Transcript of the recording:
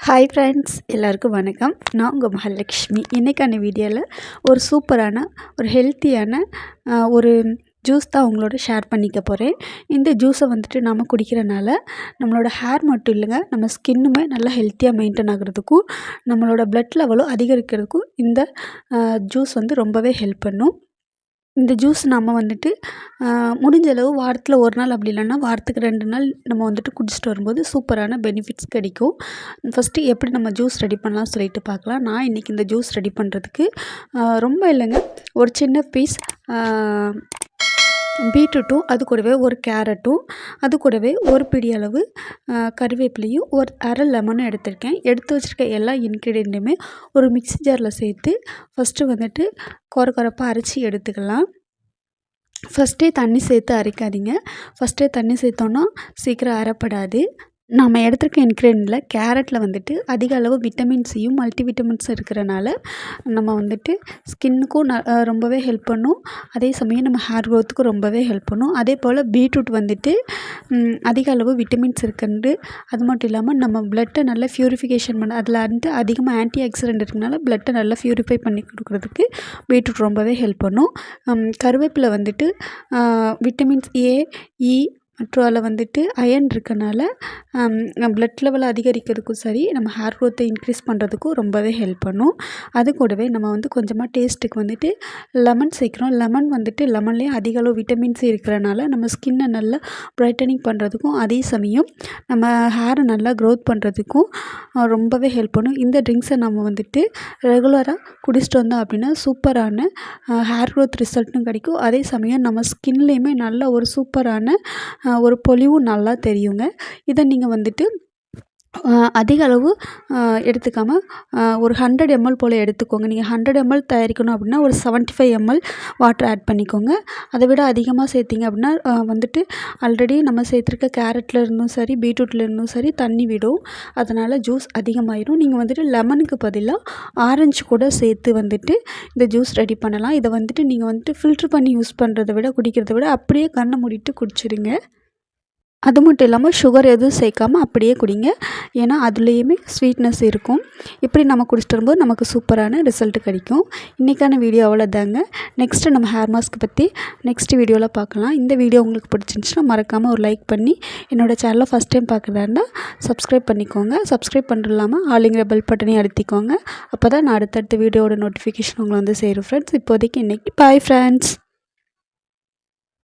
Hi friends, எல்லாருக்கும் வணக்கம். நான் உங்கள் மகாலட்சுமி. இன்றைக்கான வீடியோவில் ஒரு சூப்பரான ஒரு ஹெல்த்தியான ஒரு ஜூஸ் தான் உங்களோட ஷேர் பண்ணிக்க போகிறேன். இந்த ஜூஸை நம்ம குடிக்கிறனால நம்மளோட ஹேர் மட்டும் இல்லைங்க, நம்ம ஸ்கின்னுமே நல்லா ஹெல்த்தியாக மெயின்டைன் ஆகிறதுக்கும் நம்மளோட ப்ளட் லெவலும் அதிகரிக்கிறதுக்கும் இந்த ஜூஸ் ரொம்பவே ஹெல்ப் பண்ணும். இந்த ஜூஸ் முடிஞ்ச அளவு வாரத்தில் ஒரு நாள், அப்படி இல்லைன்னா வாரத்துக்கு 2 நாள் நம்ம குடிச்சிட்டு வரும்போது சூப்பரான பெனிஃபிட்ஸ் கிடைக்கும். ஃபஸ்ட்டு எப்படி நம்ம ஜூஸ் ரெடி பண்ணலாம் சொல்லிட்டு பார்க்கலாம். நான் இன்றைக்கி இந்த ஜூஸ் ரெடி பண்ணுறதுக்கு ரொம்ப இல்லைங்க, ஒரு சின்ன பீஸ் பீட்ரூட்டும், அது கூடவே ஒரு கேரட்டும், அது கூடவே ஒரு பிடி அளவு கருவேப்பிலையும், ஒரு அரை லெமனும் எடுத்திருக்கேன். எடுத்து வச்சுருக்க எல்லா இன்க்ரீடியண்ட்டுமே ஒரு மிக்ஸி ஜாரில் சேர்த்து ஃபஸ்ட்டு கொரப்பாக அரைச்சி எடுத்துக்கலாம். ஃபஸ்ட்டே தண்ணி சேர்த்து அரைக்காதீங்க. ஃபஸ்ட்டே தண்ணி சேர்த்தோன்னா சீக்கிரம் அரைப்படாது. நம்ம எடுத்துருக்க இன்க்ரீடியண்ட்டில் கேரட்டில் அதிக அளவு விட்டமின் சியும் மல்டி விட்டமின்ஸ் இருக்கிறனால நம்ம ஸ்கின்னுக்கும் ரொம்பவே ஹெல்ப் பண்ணும். அதே சமயம் நம்ம ஹேர் க்ரோத்துக்கும் ரொம்பவே ஹெல்ப் பண்ணும். அதே போல் பீட்ரூட் அதிக அளவு விட்டமின்ஸ் இருக்குண்டு, அது மட்டும் இல்லாமல் நம்ம ப்ளட்டை நல்லா ப்யூரிஃபிகேஷன் பண்ண, அதில் அதிகமாக ஆன்டி ஆக்சிடென்ட் இருக்கனால ப்ளட்டை நல்லா ப்யூரிஃபை பண்ணி கொடுக்குறதுக்கு பீட்ரூட் ரொம்பவே ஹெல்ப் பண்ணும். கருவேப்பிலை விட்டமின்ஸ் ஏ, இ மற்றும் அதில் அயர்ன் இருக்கனால ப்ளட் லெவல் அதிகரிக்கிறதுக்கும் சரி, நம்ம ஹேர் க்ரோத்தை இன்க்ரீஸ் பண்ணுறதுக்கும் ரொம்பவே ஹெல்ப் பண்ணும். அது கூடவே நம்ம கொஞ்சமாக டேஸ்ட்டுக்கு லெமன் சேர்க்குறோம். லெமன் லெமன்லேயே அதிக அளவு விட்டமின் சி இருக்கிறனால நம்ம ஸ்கின்னை நல்லா ப்ரைட்டனிங் பண்ணுறதுக்கும், அதே சமயம் நம்ம ஹேரை நல்லா க்ரோத் பண்ணுறதுக்கும் ரொம்பவே ஹெல்ப் பண்ணும். இந்த ட்ரிங்க்ஸை நம்ம ரெகுலராக குடிச்சிட்டு வந்தோம் அப்படின்னா சூப்பரான ஹேர் க்ரோத் ரிசல்ட்டும் கிடைக்கும். அதே சமயம் நம்ம ஸ்கின்லேயுமே நல்ல ஒரு சூப்பரான ஒரு பொலிவும் நல்லா தெரியுங்க. இதை நீங்கள் அதிக அளவு எடுத்துக்காமல் ஒரு 100 ml போல் எடுத்துக்கோங்க. நீங்கள் 100 ml தயாரிக்கணும் அப்படின்னா ஒரு 75 ml வாட்டர் ஆட் பண்ணிக்கோங்க. அதை விட அதிகமாக சேர்த்திங்க அப்படின்னா ஆல்ரெடி நம்ம சேர்த்துருக்க கேரட்டில் இருந்தும் சரி, பீட்ரூட்டில் இருந்தும் சரி தண்ணி விடும். அதனால் ஜூஸ் அதிகமாகிடும். நீங்கள் லெமனுக்கு பதிலாக ஆரஞ்சு கூட சேர்த்து இந்த ஜூஸ் ரெடி பண்ணலாம். இதை நீங்கள் ஃபில்ட்ரு பண்ணி யூஸ் பண்ணுறதை விட, குடிக்கிறத விட அப்படியே கண்ணை மூடிட்டு குடிச்சிடுங்க. அது மட்டும் இல்லாமல் சுகர் எதுவும் சேர்க்காமல் அப்படியே குடிங்க. ஏன்னா அதுலேயுமே ஸ்வீட்னஸ் இருக்கும். இப்படி நம்ம குடிச்சிட்டு வரும்போது நமக்கு சூப்பரான ரிசல்ட் கிடைக்கும். இன்றைக்கான வீடியோ அவ்வளோதாங்க. நெக்ஸ்ட்டு நம்ம ஹேர் மாஸ்க் பற்றி நெக்ஸ்ட் வீடியோவில் பார்க்கலாம். இந்த வீடியோ உங்களுக்கு பிடிச்சிருந்துச்சுன்னா மறக்காமல் ஒரு லைக் பண்ணி, என்னோடய சேனலை ஃபஸ்ட் டைம் பார்க்குறதா இருந்தால் சப்ஸ்கிரைப் பண்ணிக்கோங்க. சப்ஸ்கிரைப் பண்ணுறது இல்லாமல் ஆளுங்கிற பெல் பட்டனையும் அழுத்திக்கோங்க. அப்போ தான் நான் அடுத்தடுத்த வீடியோட நோட்டிஃபிகேஷன் உங்களை சேரும் ஃப்ரெண்ட்ஸ். இப்போதைக்கு இன்றைக்கி பாய் ஃப்ரெண்ட்ஸ்.